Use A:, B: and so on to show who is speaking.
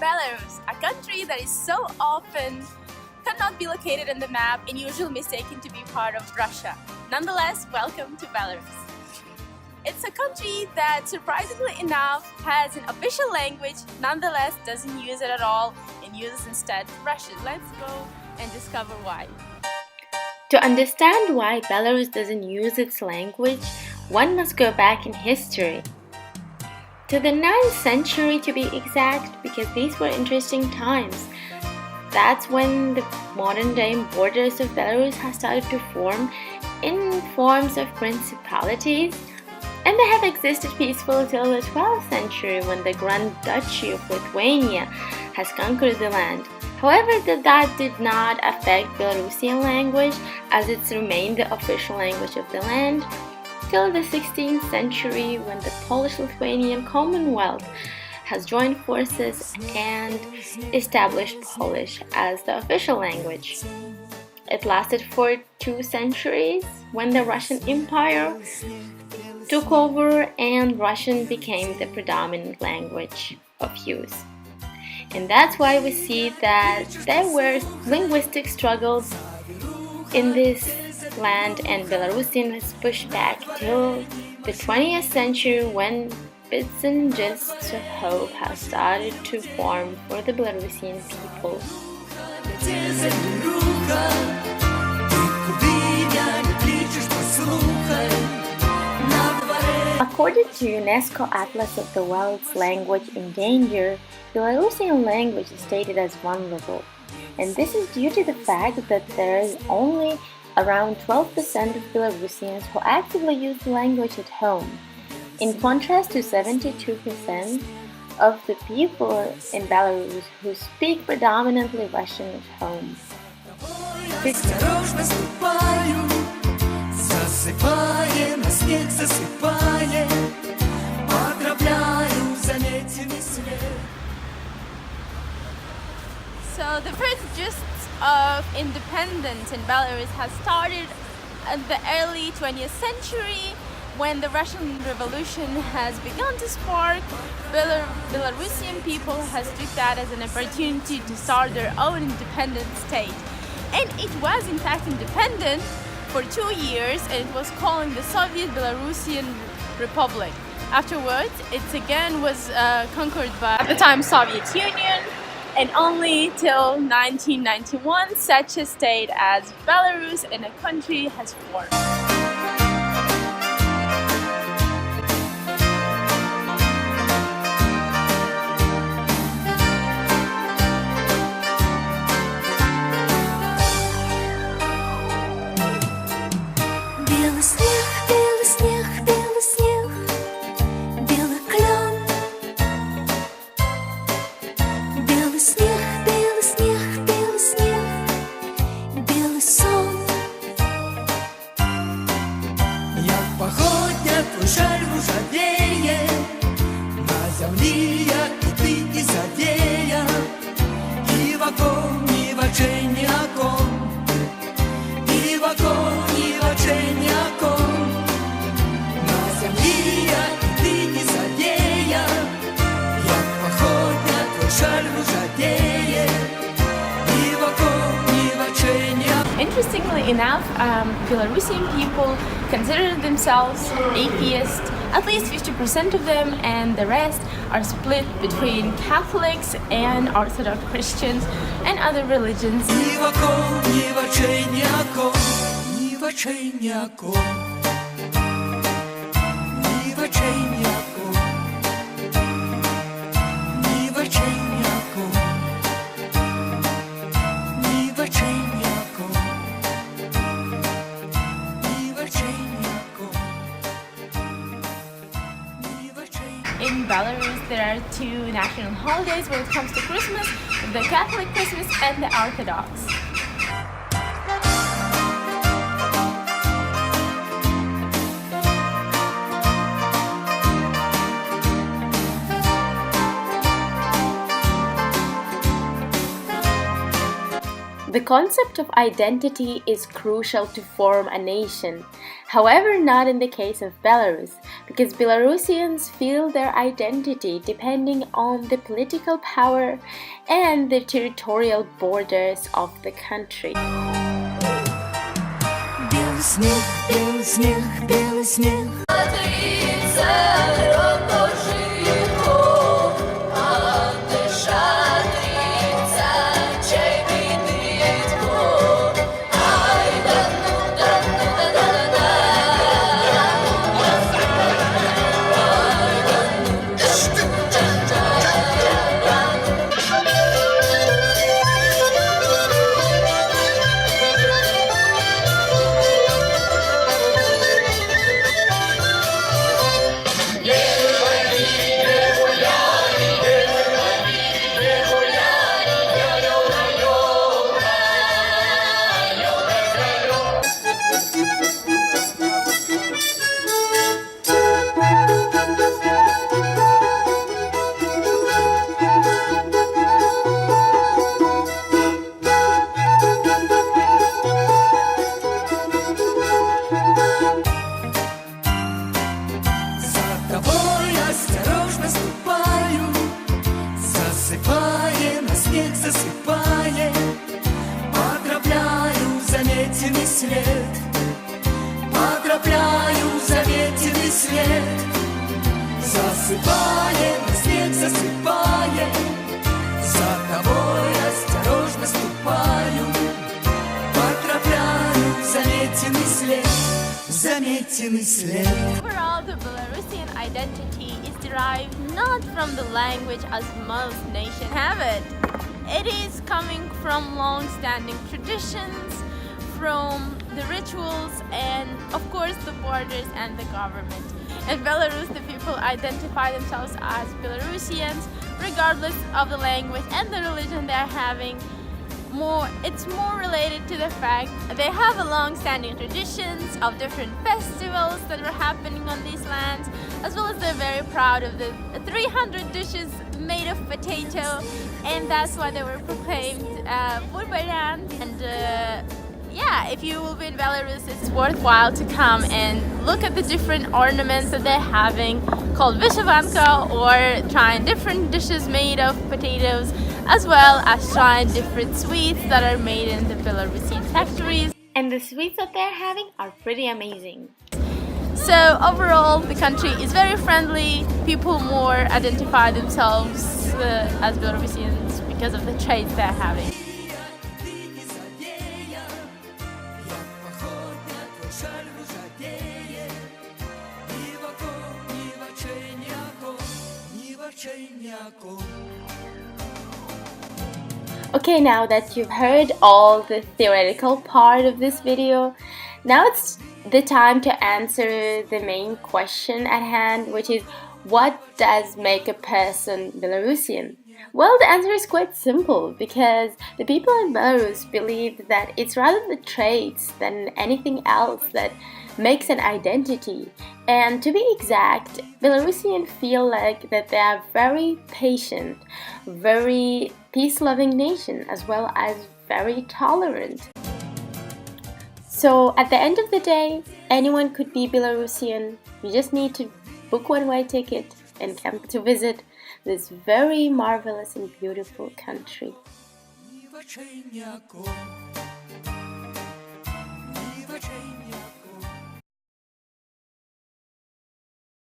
A: Belarus, a country that is so often cannot be located on the map and usually mistaken to be part of Russia. Nonetheless, welcome to Belarus. It's a country that, surprisingly enough, has an official language, nonetheless doesn't use it at all and uses instead Russian. Let's go and discover why.
B: To understand why Belarus doesn't use its language, one must go back in history. To the 9th century to be exact, because these were interesting times. That's when the modern-day borders of Belarus have started to form in forms of principalities, and they have existed peacefully till the 12th century when the Grand Duchy of Lithuania has conquered the land. However, that did not affect Belarusian language, as it's remained the official language of the land till the 16th century when the Polish-Lithuanian Commonwealth has joined forces and established Polish as the official language. It lasted for 2 centuries when the Russian Empire took over and Russian became the predominant language of use. And that's why we see that there were linguistic struggles in this land, and Belarusian was pushed back till the 20th century when bits and gists of hope have started to form for the Belarusian people. According to UNESCO Atlas of the World's Language in Danger, Belarusian language is stated as vulnerable, and this is due to the fact that there is only around 12% of Belarusians who actively use the language at home, in contrast to 72% of the people in Belarus who speak predominantly Russian at home.
A: So the first gist of independence in Belarus has started in the early 20th century when the Russian Revolution has begun to spark. Belarusian people has took that as an opportunity to start their own independent state. And it was in fact independent for 2 years, and it was called the Soviet Belarusian Republic. Afterwards, it again was conquered by, at the time, Soviet Union, and only till 1991 such a state as Belarus and a country has formed. Interestingly enough, Belarusian people consider themselves atheists, at least 50% of them, and the rest are split between Catholics and Orthodox Christians and other religions. In Belarus, there are 2 national holidays when it comes to Christmas: the Catholic Christmas and the Orthodox.
B: The concept of identity is crucial to form a nation. However, not in the case of Belarus, because Belarusians feel their identity depending on the political power and the territorial borders of the country.
C: Белый снег, белый снег, белый снег. Засыпая, поздравляю заметенный след, поздравляю заметенный след. Засыпая, на снег засыпая, за тобой осторожно ступаю. Поздравляю заметенный след, заметенный след.
A: Overall, the Belarusian identity is derived not from the language as most nations have it. It is coming from long-standing traditions, from the rituals, and of course the borders and the government. In Belarus, the people identify themselves as Belarusians regardless of the language and the religion they're having. It's more related to the fact they have a long-standing traditions of different festivals that are happening on these lands, as well as they're very proud of the 300 dishes made of potato, and that's why they were proclaimed Burbaran. And yeah, if you will be in Belarus, it's worthwhile to come and look at the different ornaments that they're having called vyshyvanka, or trying different dishes made of potatoes, as well as trying different sweets that are made in the Belarusian factories.
B: And the sweets that they're having are pretty amazing.
A: So overall, the country is very friendly. People more identify themselves as Belarusians because of the traits they're having.
B: Okay, now that you've heard all the theoretical part of this video, now it's the time to answer the main question at hand, which is, what does make a person Belarusian? Well, the answer is quite simple, because the people in Belarus believe that it's rather the traits than anything else that makes an identity. And to be exact, Belarusians feel like that they are very patient, very peace-loving nation, as well as very tolerant. So at the end of the day, anyone could be Belarusian. You just need to book one-way ticket and come to visit this very marvelous and beautiful country.